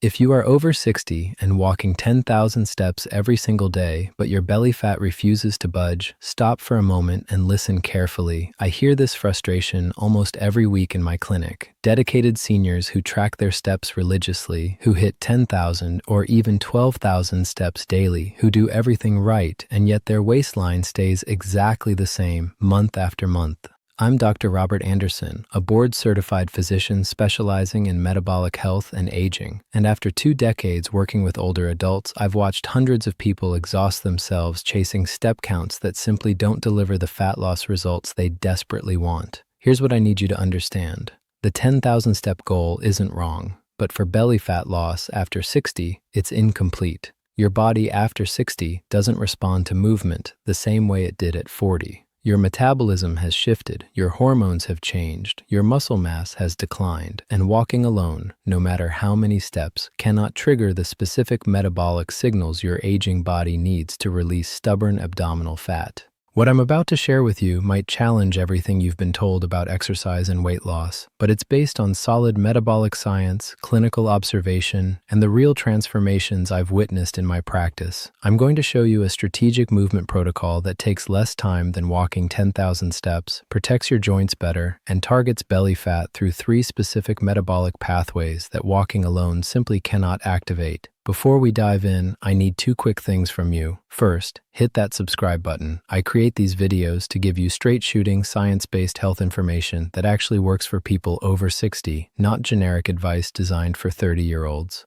If you are over 60 and walking 10,000 steps every single day, but your belly fat refuses to budge, stop for a moment and listen carefully. I hear this frustration almost every week in my clinic. Dedicated seniors who track their steps religiously, who hit 10,000 or even 12,000 steps daily, who do everything right, and yet their waistline stays exactly the same month after month. I'm Dr. Robert Anderson, a board-certified physician specializing in metabolic health and aging, and after 2 decades working with older adults, I've watched hundreds of people exhaust themselves chasing step counts that simply don't deliver the fat loss results they desperately want. Here's what I need you to understand. The 10,000 step goal isn't wrong, but for belly fat loss after 60, it's incomplete. Your body after 60 doesn't respond to movement the same way it did at 40. Your metabolism has shifted, your hormones have changed, your muscle mass has declined, and walking alone, no matter how many steps, cannot trigger the specific metabolic signals your aging body needs to release stubborn abdominal fat. What I'm about to share with you might challenge everything you've been told about exercise and weight loss, but it's based on solid metabolic science, clinical observation, and the real transformations I've witnessed in my practice. I'm going to show you a strategic movement protocol that takes less time than walking 10,000 steps, protects your joints better, and targets belly fat through 3 specific metabolic pathways that walking alone simply cannot activate. Before we dive in, I need 2 quick things from you. First, hit that subscribe button. I create these videos to give you straight-shooting, science-based health information that actually works for people over 60, not generic advice designed for 30-year-olds.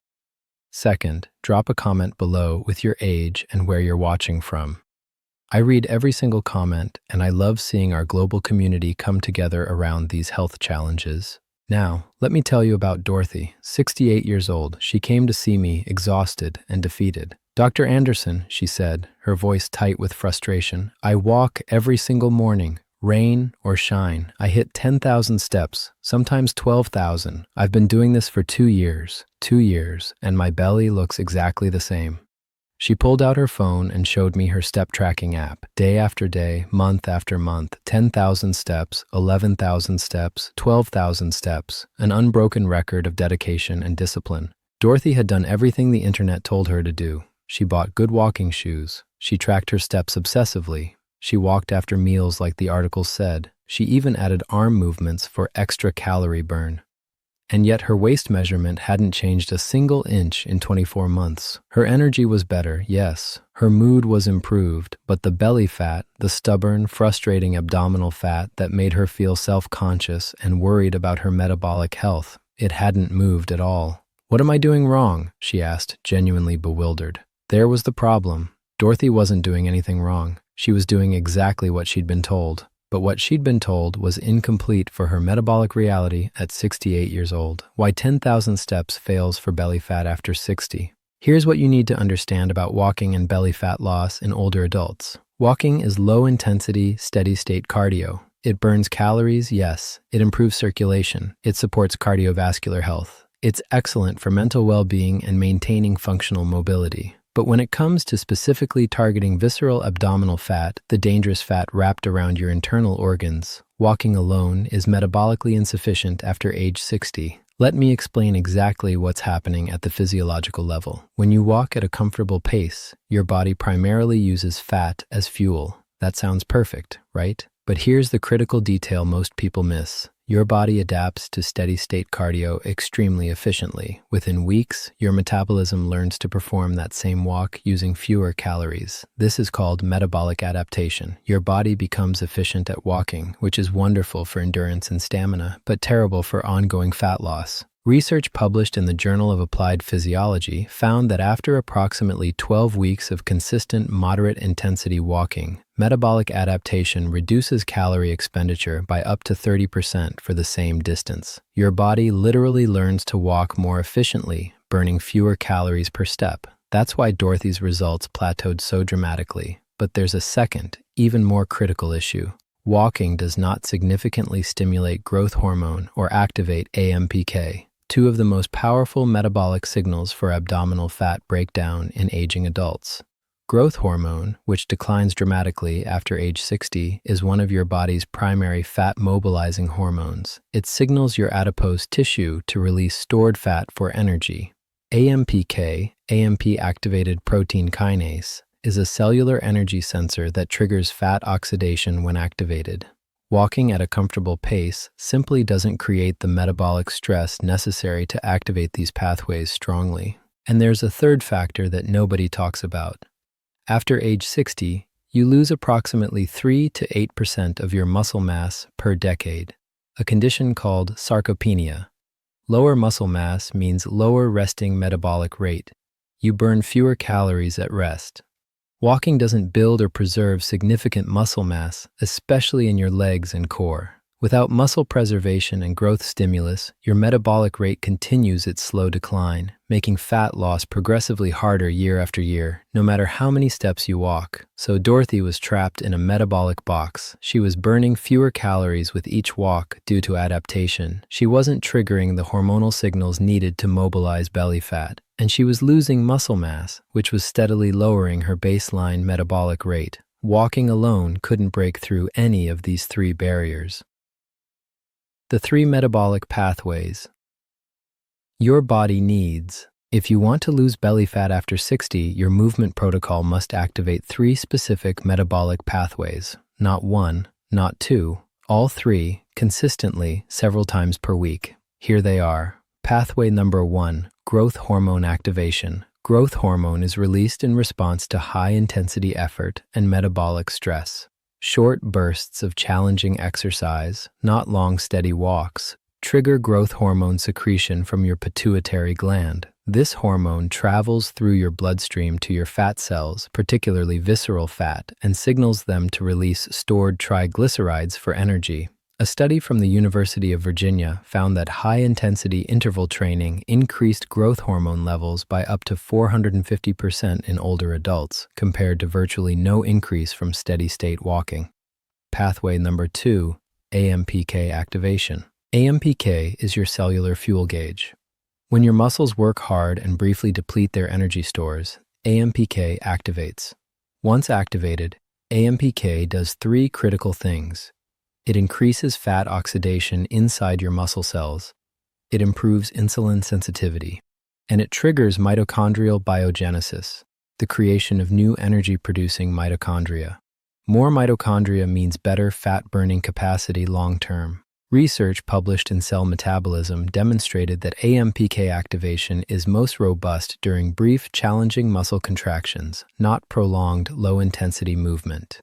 Second, drop a comment below with your age and where you're watching from. I read every single comment, and I love seeing our global community come together around these health challenges. Now, let me tell you about Dorothy, 68 years old. She came to see me exhausted and defeated. "Dr. Anderson," she said, her voice tight with frustration, "I walk every single morning, rain or shine. I hit 10,000 steps, sometimes 12,000. I've been doing this for 2 years, and my belly looks exactly the same." She pulled out her phone and showed me her step tracking app. Day after day, month after month, 10,000 steps, 11,000 steps, 12,000 steps, an unbroken record of dedication and discipline. Dorothy had done everything the internet told her to do. She bought good walking shoes. She tracked her steps obsessively. She walked after meals like the article said. She even added arm movements for extra calorie burn. And yet her waist measurement hadn't changed a single inch in 24 months. Her energy was better, yes. Her mood was improved, but the belly fat, the stubborn, frustrating abdominal fat that made her feel self-conscious and worried about her metabolic health, it hadn't moved at all. "What am I doing wrong?" she asked, genuinely bewildered. There was the problem. Dorothy wasn't doing anything wrong. She was doing exactly what she'd been told. But what she'd been told was incomplete for her metabolic reality at 68 years old. Why 10,000 steps fails for belly fat after 60. Here's what you need to understand about walking and belly fat loss in older adults. Walking is low-intensity, steady-state cardio. It burns calories, yes. It improves circulation. It supports cardiovascular health. It's excellent for mental well-being and maintaining functional mobility. But when it comes to specifically targeting visceral abdominal fat, the dangerous fat wrapped around your internal organs, walking alone is metabolically insufficient after age 60. Let me explain exactly what's happening at the physiological level. When you walk at a comfortable pace, your body primarily uses fat as fuel. That sounds perfect, right? But here's the critical detail most people miss. Your body adapts to steady-state cardio extremely efficiently. Within weeks, your metabolism learns to perform that same walk using fewer calories. This is called metabolic adaptation. Your body becomes efficient at walking, which is wonderful for endurance and stamina, but terrible for ongoing fat loss. Research published in the Journal of Applied Physiology found that after approximately 12 weeks of consistent moderate-intensity walking, metabolic adaptation reduces calorie expenditure by up to 30% for the same distance. Your body literally learns to walk more efficiently, burning fewer calories per step. That's why Dorothy's results plateaued so dramatically. But there's a second, even more critical issue. Walking does not significantly stimulate growth hormone or activate AMPK. 2 of the most powerful metabolic signals for abdominal fat breakdown in aging adults. Growth hormone, which declines dramatically after age 60, is one of your body's primary fat-mobilizing hormones. It signals your adipose tissue to release stored fat for energy. AMPK, AMP-activated protein kinase, is a cellular energy sensor that triggers fat oxidation when activated. Walking at a comfortable pace simply doesn't create the metabolic stress necessary to activate these pathways strongly. And there's a third factor that nobody talks about. After age 60, you lose approximately 3 to 8% of your muscle mass per decade, a condition called sarcopenia. Lower muscle mass means lower resting metabolic rate. You burn fewer calories at rest. Walking doesn't build or preserve significant muscle mass, especially in your legs and core. Without muscle preservation and growth stimulus, your metabolic rate continues its slow decline, making fat loss progressively harder year after year, no matter how many steps you walk. So Dorothy was trapped in a metabolic box. She was burning fewer calories with each walk due to adaptation. She wasn't triggering the hormonal signals needed to mobilize belly fat, and she was losing muscle mass, which was steadily lowering her baseline metabolic rate. Walking alone couldn't break through any of these three barriers. The three metabolic pathways your body needs. If you want to lose belly fat after 60, your movement protocol must activate three specific metabolic pathways. Not one, not two, all three, consistently, several times per week. Here they are. Pathway number 1, growth hormone activation. Growth hormone is released in response to high-intensity effort and metabolic stress. Short bursts of challenging exercise, not long steady walks, trigger growth hormone secretion from your pituitary gland. This hormone travels through your bloodstream to your fat cells, particularly visceral fat, and signals them to release stored triglycerides for energy. A study from the University of Virginia found that high-intensity interval training increased growth hormone levels by up to 450% in older adults, compared to virtually no increase from steady-state walking. Pathway number 2, AMPK activation. AMPK is your cellular fuel gauge. When your muscles work hard and briefly deplete their energy stores, AMPK activates. Once activated, AMPK does three critical things. It increases fat oxidation inside your muscle cells. It improves insulin sensitivity. And it triggers mitochondrial biogenesis, the creation of new energy-producing mitochondria. More mitochondria means better fat-burning capacity long-term. Research published in Cell Metabolism demonstrated that AMPK activation is most robust during brief, challenging muscle contractions, not prolonged, low-intensity movement.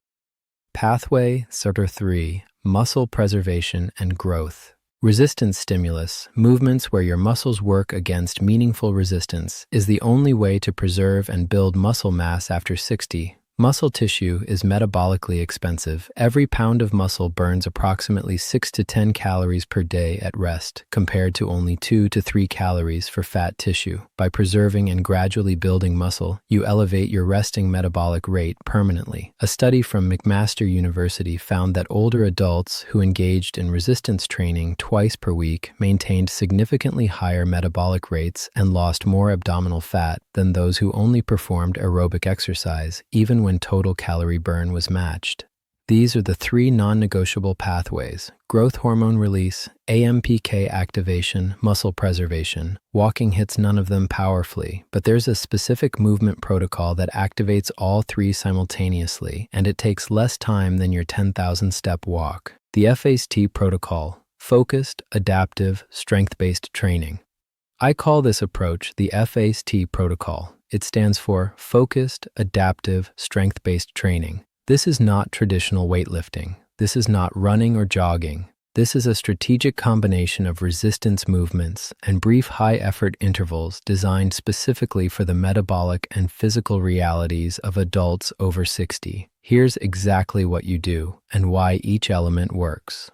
Pathway SIRT3, muscle preservation and growth. Resistance stimulus, movements where your muscles work against meaningful resistance, is the only way to preserve and build muscle mass after 60. Muscle tissue is metabolically expensive. Every pound of muscle burns approximately 6 to 10 calories per day at rest, compared to only 2 to 3 calories for fat tissue. By preserving and gradually building muscle, you elevate your resting metabolic rate permanently. A study from McMaster University found that older adults who engaged in resistance training twice per week maintained significantly higher metabolic rates and lost more abdominal fat than those who only performed aerobic exercise, even when total calorie burn was matched. These are the three non-negotiable pathways: growth hormone release, AMPK activation, muscle preservation. Walking hits none of them powerfully, but there's a specific movement protocol that activates all three simultaneously, and it takes less time than your 10,000-step walk. The F.A.S.T protocol, focused, adaptive, strength-based training. I call this approach the F.A.S.T protocol. It stands for Focused, Adaptive, Strength-Based Training. This is not traditional weightlifting. This is not running or jogging. This is a strategic combination of resistance movements and brief high-effort intervals designed specifically for the metabolic and physical realities of adults over 60. Here's exactly what you do and why each element works.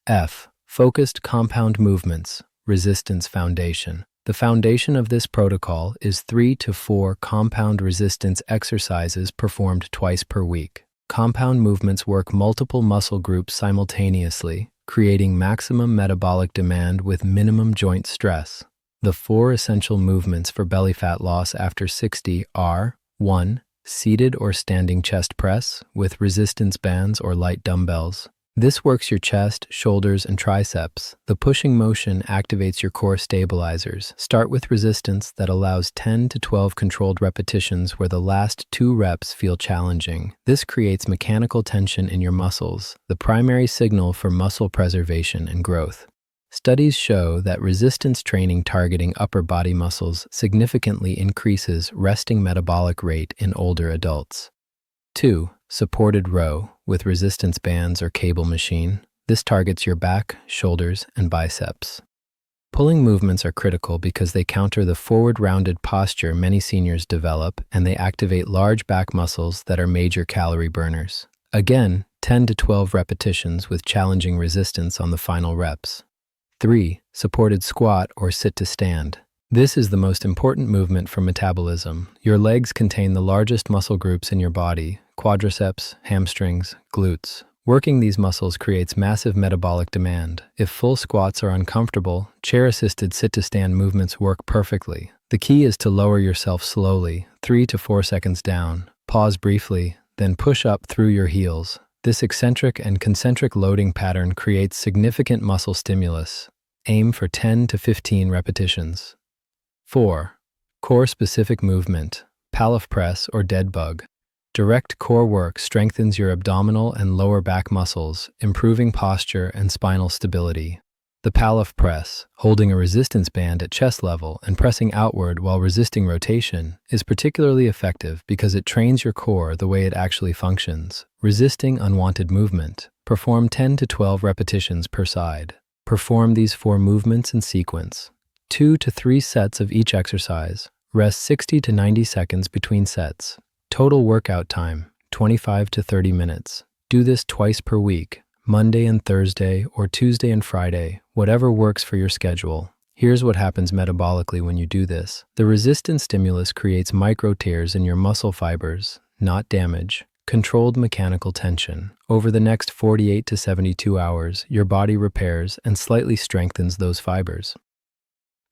F. Focused compound movements, resistance foundation. The foundation of this protocol is 3 to 4 compound resistance exercises performed twice per week. Compound movements work multiple muscle groups simultaneously, creating maximum metabolic demand with minimum joint stress. The 4 essential movements for belly fat loss after 60 are: 1. Seated or standing chest press with resistance bands or light dumbbells. This works your chest, shoulders, and triceps. The pushing motion activates your core stabilizers. Start with resistance that allows 10 to 12 controlled repetitions where the last 2 reps feel challenging. This creates mechanical tension in your muscles, the primary signal for muscle preservation and growth. Studies show that resistance training targeting upper body muscles significantly increases resting metabolic rate in older adults. 2. Supported row with resistance bands or cable machine. This targets your back, shoulders, and biceps. Pulling movements are critical because they counter the forward rounded posture many seniors develop, and they activate large back muscles that are major calorie burners. Again, 10 to 12 repetitions with challenging resistance on the final reps. 3. Supported squat or sit to stand. This is the most important movement for metabolism. Your legs contain the largest muscle groups in your body: quadriceps, hamstrings, glutes. Working these muscles creates massive metabolic demand. If full squats are uncomfortable, chair-assisted sit-to-stand movements work perfectly. The key is to lower yourself slowly, 3 to 4 seconds down. Pause briefly, then push up through your heels. This eccentric and concentric loading pattern creates significant muscle stimulus. Aim for 10 to 15 repetitions. 4. Core-specific movement, palaf press or dead bug. Direct core work strengthens your abdominal and lower back muscles, improving posture and spinal stability. The palaf press, holding a resistance band at chest level and pressing outward while resisting rotation, is particularly effective because it trains your core the way it actually functions, resisting unwanted movement. Perform 10 to 12 repetitions per side. Perform these 4 movements in sequence. 2 to 3 sets of each exercise. Rest 60 to 90 seconds between sets. Total workout time, 25 to 30 minutes. Do this twice per week, Monday and Thursday or Tuesday and Friday, whatever works for your schedule. Here's what happens metabolically when you do this. The resistance stimulus creates micro tears in your muscle fibers, not damage. Controlled mechanical tension. Over the next 48 to 72 hours, your body repairs and slightly strengthens those fibers.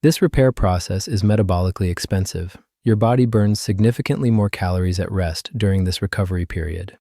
This repair process is metabolically expensive. Your body burns significantly more calories at rest during this recovery period.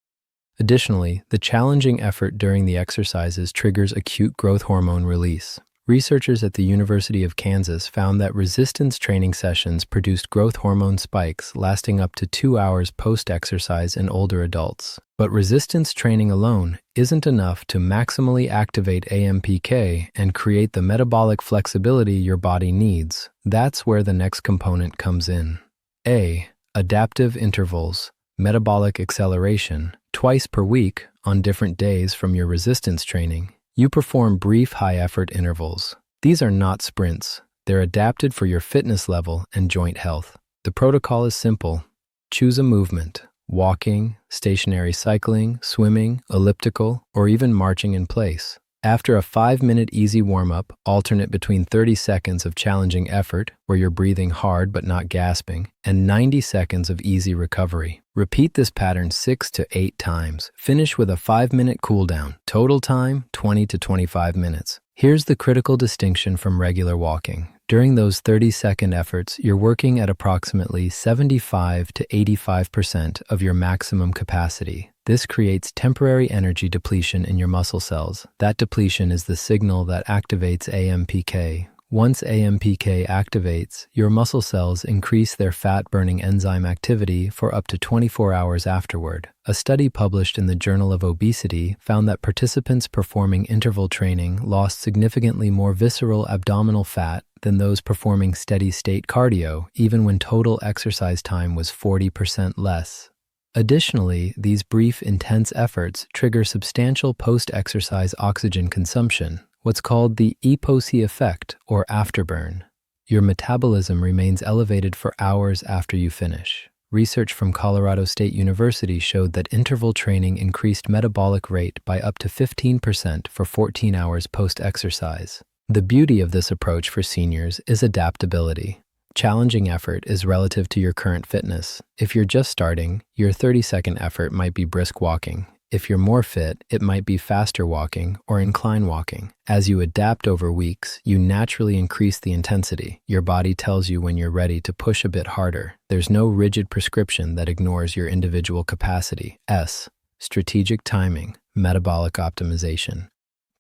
Additionally, the challenging effort during the exercises triggers acute growth hormone release. Researchers at the University of Kansas found that resistance training sessions produced growth hormone spikes lasting up to 2 hours post-exercise in older adults. But resistance training alone isn't enough to maximally activate AMPK and create the metabolic flexibility your body needs. That's where the next component comes in. A. Adaptive intervals, metabolic acceleration. Twice per week, on different days from your resistance training, you perform brief high-effort intervals. These are not sprints. They're adapted for your fitness level and joint health. The protocol is simple. Choose a movement: walking, stationary cycling, swimming, elliptical, or even marching in place. After a 5-minute easy warm-up, alternate between 30 seconds of challenging effort, where you're breathing hard but not gasping, and 90 seconds of easy recovery. Repeat this pattern 6 to 8 times. Finish with a 5-minute cool-down. Total time, 20 to 25 minutes. Here's the critical distinction from regular walking. During those 30-second efforts, you're working at approximately 75 to 85% of your maximum capacity. This creates temporary energy depletion in your muscle cells. That depletion is the signal that activates AMPK. Once AMPK activates, your muscle cells increase their fat-burning enzyme activity for up to 24 hours afterward. A study published in the Journal of Obesity found that participants performing interval training lost significantly more visceral abdominal fat than those performing steady-state cardio, even when total exercise time was 40% less. Additionally, these brief, intense efforts trigger substantial post-exercise oxygen consumption, what's called the EPOC effect, or afterburn. Your metabolism remains elevated for hours after you finish. Research from Colorado State University showed that interval training increased metabolic rate by up to 15% for 14 hours post-exercise. The beauty of this approach for seniors is adaptability. Challenging effort is relative to your current fitness. If you're just starting, your 30-second effort might be brisk walking. If you're more fit, it might be faster walking or incline walking. As you adapt over weeks, you naturally increase the intensity. Your body tells you when you're ready to push a bit harder. There's no rigid prescription that ignores your individual capacity. S. Strategic timing, metabolic optimization.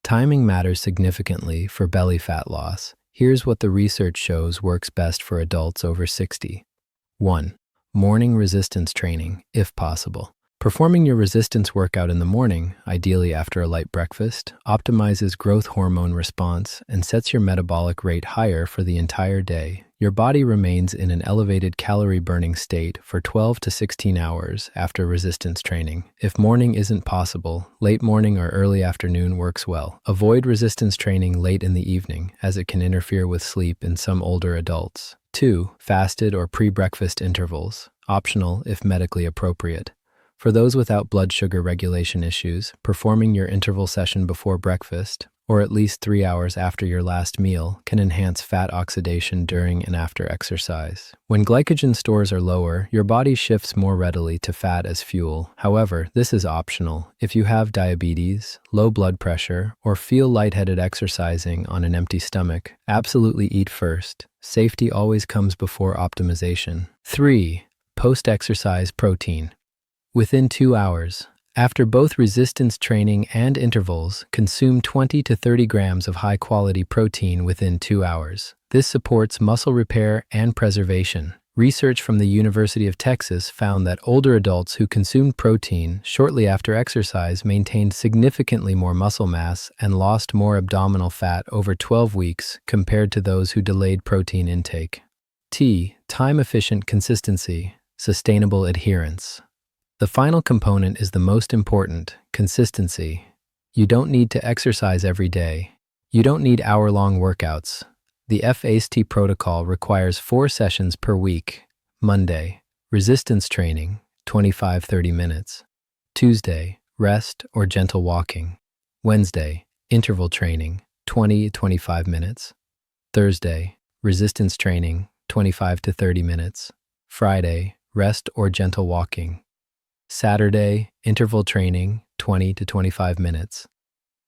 Timing matters significantly for belly fat loss. Here's what the research shows works best for adults over 60. 1. Morning resistance training, if possible. Performing your resistance workout in the morning, ideally after a light breakfast, optimizes growth hormone response and sets your metabolic rate higher for the entire day. Your body remains in an elevated calorie-burning state for 12 to 16 hours after resistance training. If morning isn't possible, late morning or early afternoon works well. Avoid resistance training late in the evening, as it can interfere with sleep in some older adults. 2. Fasted or pre-breakfast intervals, optional if medically appropriate. For those without blood sugar regulation issues, performing your interval session before breakfast, or at least 3 hours after your last meal, can enhance fat oxidation during and after exercise. When glycogen stores are lower, your body shifts more readily to fat as fuel. However, this is optional. If you have diabetes, low blood pressure, or feel lightheaded exercising on an empty stomach, absolutely eat first. Safety always comes before optimization. 3. Post-exercise protein. Within 2 hours, after both resistance training and intervals, consume 20 to 30 grams of high-quality protein within 2 hours. This supports muscle repair and preservation. Research from the University of Texas found that older adults who consumed protein shortly after exercise maintained significantly more muscle mass and lost more abdominal fat over 12 weeks compared to those who delayed protein intake. Time-efficient consistency, sustainable adherence. The final component is the most important, consistency. You don't need to exercise every day. You don't need hour-long workouts. The F.A.S.T protocol requires 4 sessions per week. Monday, resistance training, 25-30 minutes. Tuesday, rest or gentle walking. Wednesday, interval training, 20-25 minutes. Thursday, resistance training, 25 to 30 minutes. Friday, rest or gentle walking. Saturday, interval training, 20 to 25 minutes.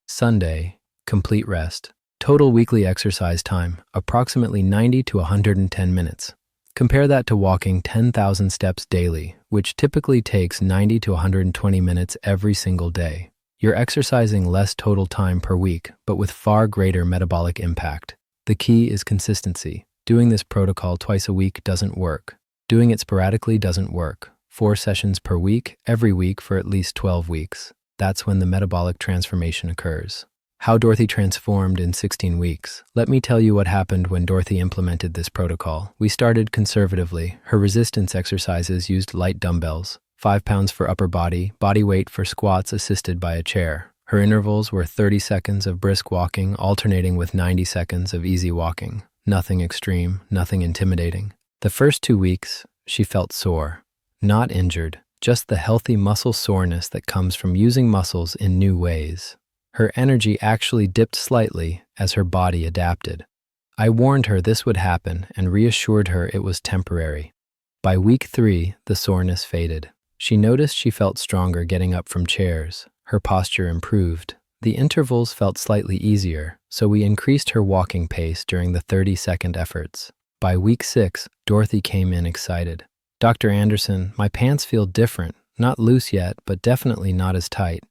Sunday, complete rest. Total weekly exercise time, approximately 90 to 110 minutes. Compare that to walking 10,000 steps daily, which typically takes 90 to 120 minutes every single day. You're exercising less total time per week, but with far greater metabolic impact. The key is consistency. Doing this protocol twice a week doesn't work. Doing it sporadically doesn't work. 4 sessions per week, every week for at least 12 weeks. That's when the metabolic transformation occurs. How Dorothy transformed in 16 weeks. Let me tell you what happened when Dorothy implemented this protocol. We started conservatively. Her resistance exercises used light dumbbells, 5 pounds for upper body weight for squats assisted by a chair. Her intervals were 30 seconds of brisk walking, alternating with 90 seconds of easy walking. Nothing extreme, nothing intimidating. The first 2 weeks, she felt sore. Not injured, just the healthy muscle soreness that comes from using muscles in new ways. Her energy actually dipped slightly as her body adapted. I warned her this would happen and reassured her it was temporary. By week 3, the soreness faded. She noticed she felt stronger getting up from chairs. Her posture improved. The intervals felt slightly easier, so we increased her walking pace during the 30-second efforts. By week 6, Dorothy came in excited. Dr. Anderson, my pants feel different, not loose yet, but definitely not as tight.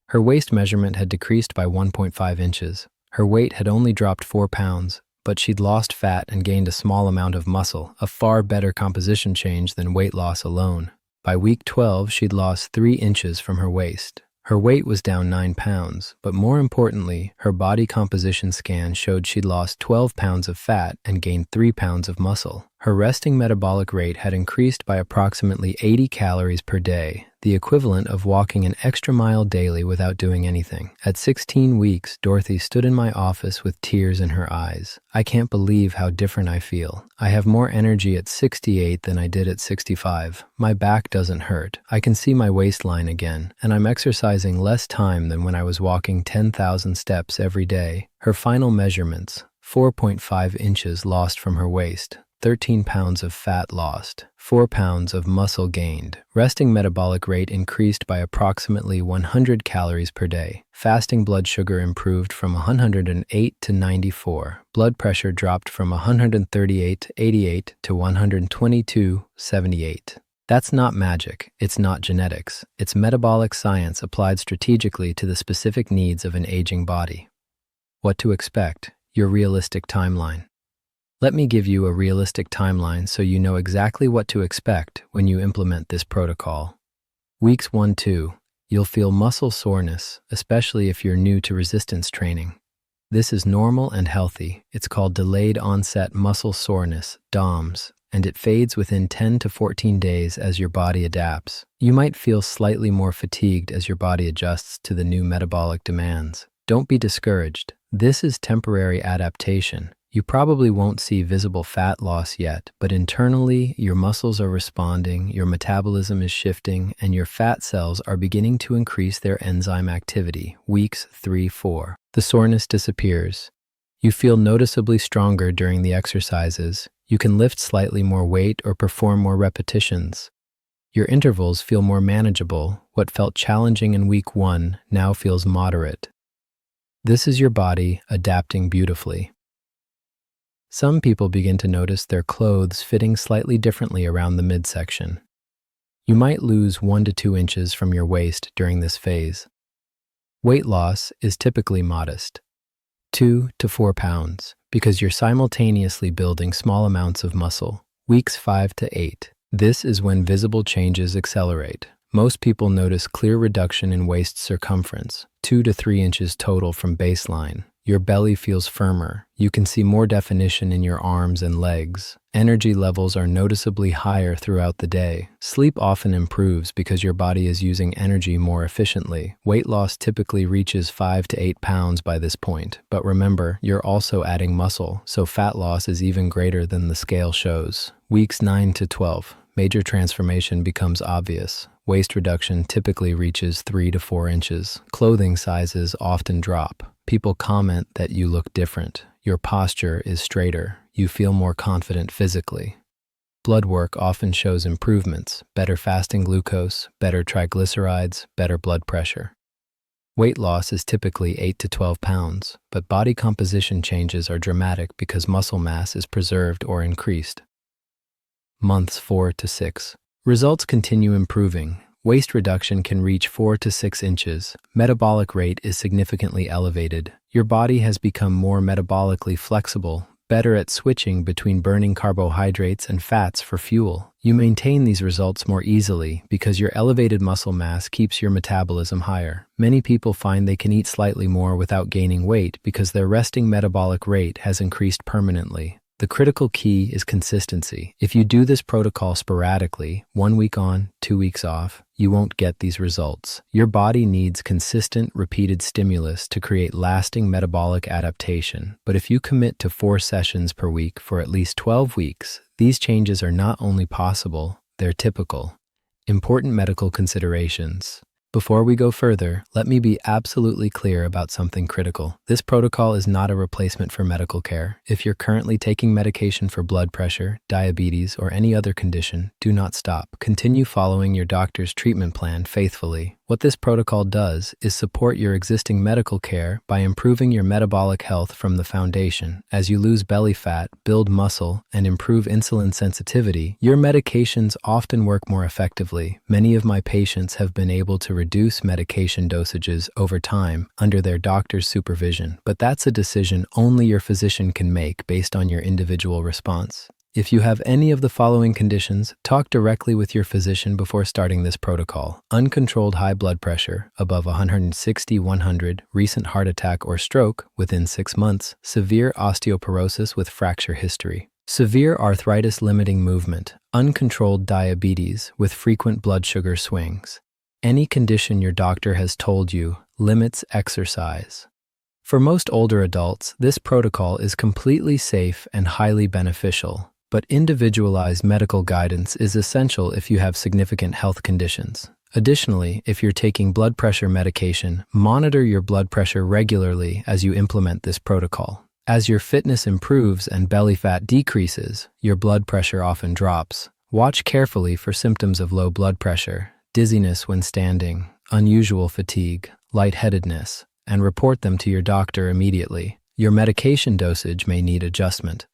Her waist measurement had decreased by 1.5 inches. Her weight had only dropped 4 pounds, but she'd lost fat and gained a small amount of muscle, a far better composition change than weight loss alone. By week 12, she'd lost 3 inches from her waist. Her weight was down 9 pounds, but more importantly, her body composition scan showed she'd lost 12 pounds of fat and gained 3 pounds of muscle. Her resting metabolic rate had increased by approximately 80 calories per day, the equivalent of walking an extra mile daily without doing anything. At 16 weeks, Dorothy stood in my office with tears in her eyes. I can't believe how different I feel. I have more energy at 68 than I did at 65. My back doesn't hurt. I can see my waistline again, and I'm exercising less time than when I was walking 10,000 steps every day. Her final measurements, 4.5 inches lost from her waist. 13 pounds of fat lost, 4 pounds of muscle gained. Resting metabolic rate increased by approximately 100 calories per day. Fasting blood sugar improved from 108 to 94. Blood pressure dropped from 138 to 88 to 122/78. That's not magic, it's not genetics, it's metabolic science applied strategically to the specific needs of an aging body. What to expect, your realistic timeline. Let me give you a realistic timeline so you know exactly what to expect when you implement this protocol. Weeks 1-2, you'll feel muscle soreness, especially if you're new to resistance training. This is normal and healthy. It's called delayed onset muscle soreness, DOMS, and it fades within 10 to 14 days as your body adapts. You might feel slightly more fatigued as your body adjusts to the new metabolic demands. Don't be discouraged. This is temporary adaptation. You probably won't see visible fat loss yet, but internally, your muscles are responding, your metabolism is shifting, and your fat cells are beginning to increase their enzyme activity. Weeks 3-4. The soreness disappears. You feel noticeably stronger during the exercises. You can lift slightly more weight or perform more repetitions. Your intervals feel more manageable. What felt challenging in week 1 now feels moderate. This is your body adapting beautifully. Some people begin to notice their clothes fitting slightly differently around the midsection. You might lose 1 to 2 inches from your waist during this phase. Weight loss is typically modest, 2 to 4 pounds, because you're simultaneously building small amounts of muscle. Weeks 5-8. This is when visible changes accelerate. Most people notice clear reduction in waist circumference, 2 to 3 inches total from baseline. Your belly feels firmer. You can see more definition in your arms and legs. Energy levels are noticeably higher throughout the day. Sleep often improves because your body is using energy more efficiently. Weight loss typically reaches 5 to 8 pounds by this point, but remember, you're also adding muscle, so fat loss is even greater than the scale shows. Weeks 9-12. Major transformation becomes obvious. Waist reduction typically reaches 3 to 4 inches. Clothing sizes often drop. People comment that you look different. Your posture is straighter. You feel more confident physically. Blood work often shows improvements, better fasting glucose, better triglycerides, better blood pressure. Weight loss is typically 8 to 12 pounds, but body composition changes are dramatic because muscle mass is preserved or increased. Months 4-6. Results continue improving. Waist reduction can reach 4 to 6 inches. Metabolic rate is significantly elevated. Your body has become more metabolically flexible, better at switching between burning carbohydrates and fats for fuel. You maintain these results more easily because your elevated muscle mass keeps your metabolism higher. Many people find they can eat slightly more without gaining weight because their resting metabolic rate has increased permanently. The critical key is consistency. If you do this protocol sporadically, 1 week on, 2 weeks off, you won't get these results. Your body needs consistent, repeated stimulus to create lasting metabolic adaptation. But if you commit to 4 sessions per week for at least 12 weeks, these changes are not only possible, they're typical. Important medical considerations. Before we go further, let me be absolutely clear about something critical. This protocol is not a replacement for medical care. If you're currently taking medication for blood pressure, diabetes, or any other condition, do not stop. Continue following your doctor's treatment plan faithfully. What this protocol does is support your existing medical care by improving your metabolic health from the foundation. As you lose belly fat, build muscle, and improve insulin sensitivity, your medications often work more effectively. Many of my patients have been able to reduce medication dosages over time under their doctor's supervision, but that's a decision only your physician can make based on your individual response. If you have any of the following conditions, talk directly with your physician before starting this protocol. Uncontrolled high blood pressure, above 160/100, recent heart attack or stroke within 6 months, severe osteoporosis with fracture history, severe arthritis limiting movement, uncontrolled diabetes with frequent blood sugar swings. Any condition your doctor has told you limits exercise. For most older adults, this protocol is completely safe and highly beneficial. But individualized medical guidance is essential if you have significant health conditions. Additionally, if you're taking blood pressure medication, monitor your blood pressure regularly as you implement this protocol. As your fitness improves and belly fat decreases, your blood pressure often drops. Watch carefully for symptoms of low blood pressure, dizziness when standing, unusual fatigue, lightheadedness, and report them to your doctor immediately. Your medication dosage may need adjustment.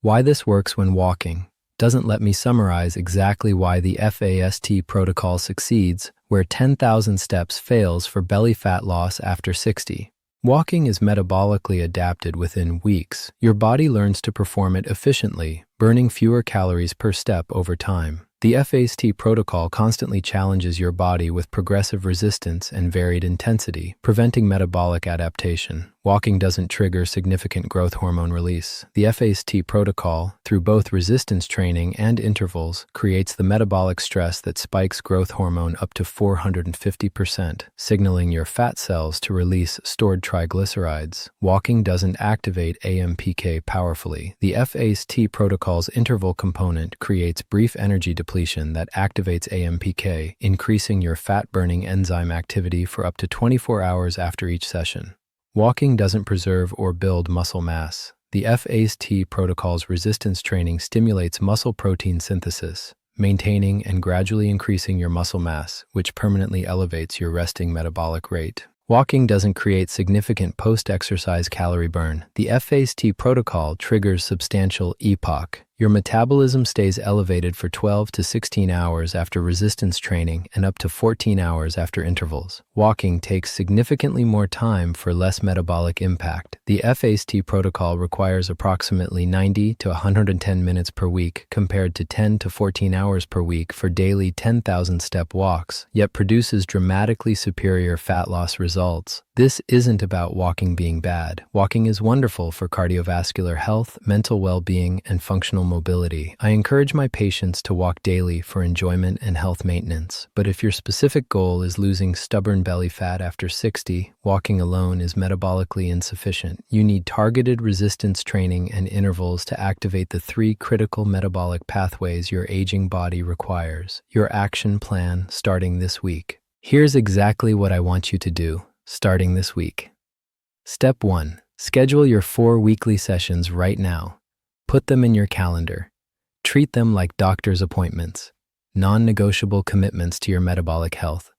Why this works when walking. doesn't let me summarize exactly why the F.A.S.T protocol succeeds, where 10,000 steps fails for belly fat loss after 60. Walking is metabolically adapted within weeks. Your body learns to perform it efficiently, burning fewer calories per step over time. The F.A.S.T protocol constantly challenges your body with progressive resistance and varied intensity, preventing metabolic adaptation. Walking doesn't trigger significant growth hormone release. The F.A.S.T protocol, through both resistance training and intervals, creates the metabolic stress that spikes growth hormone up to 450%, signaling your fat cells to release stored triglycerides. Walking doesn't activate AMPK powerfully. The F.A.S.T protocol's interval component creates brief energy depletion that activates AMPK, increasing your fat-burning enzyme activity for up to 24 hours after each session. Walking doesn't preserve or build muscle mass. The F.A.S.T protocol's resistance training stimulates muscle protein synthesis, maintaining and gradually increasing your muscle mass, which permanently elevates your resting metabolic rate. Walking doesn't create significant post-exercise calorie burn. The F.A.S.T protocol triggers substantial AMPK. Your metabolism stays elevated for 12 to 16 hours after resistance training and up to 14 hours after intervals. Walking takes significantly more time for less metabolic impact. The F.A.S.T protocol requires approximately 90 to 110 minutes per week compared to 10 to 14 hours per week for daily 10,000 step walks, yet produces dramatically superior fat loss results. This isn't about walking being bad. Walking is wonderful for cardiovascular health, mental well-being, and functional mobility. I encourage my patients to walk daily for enjoyment and health maintenance. But if your specific goal is losing stubborn belly fat after 60, walking alone is metabolically insufficient. You need targeted resistance training and intervals to activate the 3 critical metabolic pathways your aging body requires. Your action plan starting this week. Here's exactly what I want you to do. Starting this week. Step 1. Schedule your 4 weekly sessions right now. Put them in your calendar. Treat them like doctor's appointments, non-negotiable commitments to your metabolic health.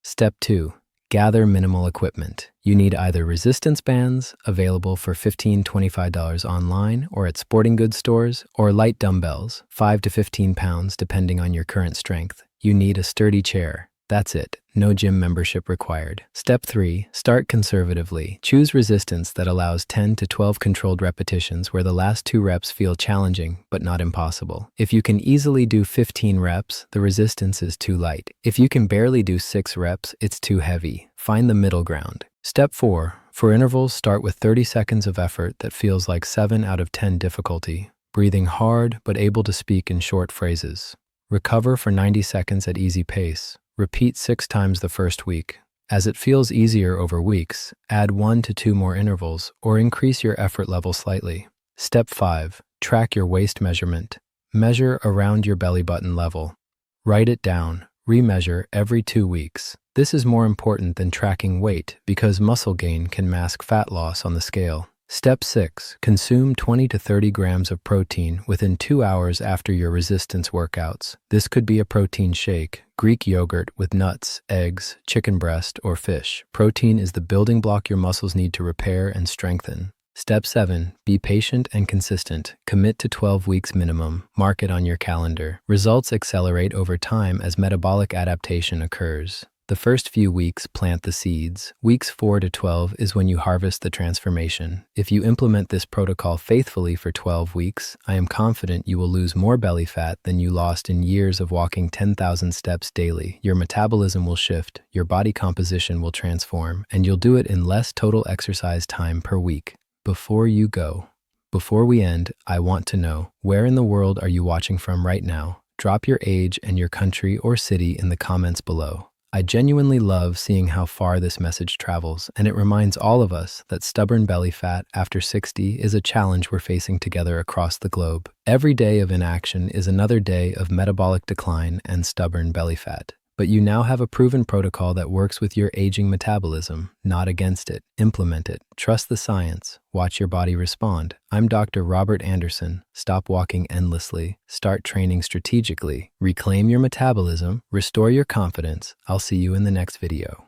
Step 2. Gather minimal equipment. You need either resistance bands, available for $15 to $25 online or at sporting goods stores, or light dumbbells, 5 to 15 pounds depending on your current strength. You need a sturdy chair. That's it. No gym membership required. Step 3. Start conservatively. Choose resistance that allows 10 to 12 controlled repetitions where the last 2 reps feel challenging but not impossible. If you can easily do 15 reps, the resistance is too light. If you can barely do 6 reps, it's too heavy. Find the middle ground. Step 4. For intervals, start with 30 seconds of effort that feels like 7 out of 10 difficulty, breathing hard but able to speak in short phrases. Recover for 90 seconds at easy pace. Repeat 6 times the first week. As it feels easier over weeks, add 1 to 2 more intervals or increase your effort level slightly. Step 5. Track your waist measurement. Measure around your belly button level. Write it down. Remeasure every 2 weeks. This is more important than tracking weight because muscle gain can mask fat loss on the scale. Step 6. Consume 20 to 30 grams of protein within 2 hours after your resistance workouts. This could be a protein shake, Greek yogurt with nuts, eggs, chicken breast, or fish. Protein is the building block your muscles need to repair and strengthen. Step 7. Be patient and consistent. Commit to 12 weeks minimum. Mark it on your calendar. Results accelerate over time as metabolic adaptation occurs. The first few weeks plant the seeds. Weeks 4 to 12 is when you harvest the transformation. If you implement this protocol faithfully for 12 weeks, I am confident you will lose more belly fat than you lost in years of walking 10,000 steps daily. Your metabolism will shift, your body composition will transform, and you'll do it in less total exercise time per week. Before we end, I want to know, where in the world are you watching from right now? Drop your age and your country or city in the comments below. I genuinely love seeing how far this message travels, and it reminds all of us that stubborn belly fat after 60 is a challenge we're facing together across the globe. Every day of inaction is another day of metabolic decline and stubborn belly fat. But you now have a proven protocol that works with your aging metabolism, not against it. Implement it. Trust the science. Watch your body respond. I'm Dr. Robert Anderson. Stop walking endlessly. Start training strategically. Reclaim your metabolism. Restore your confidence. I'll see you in the next video.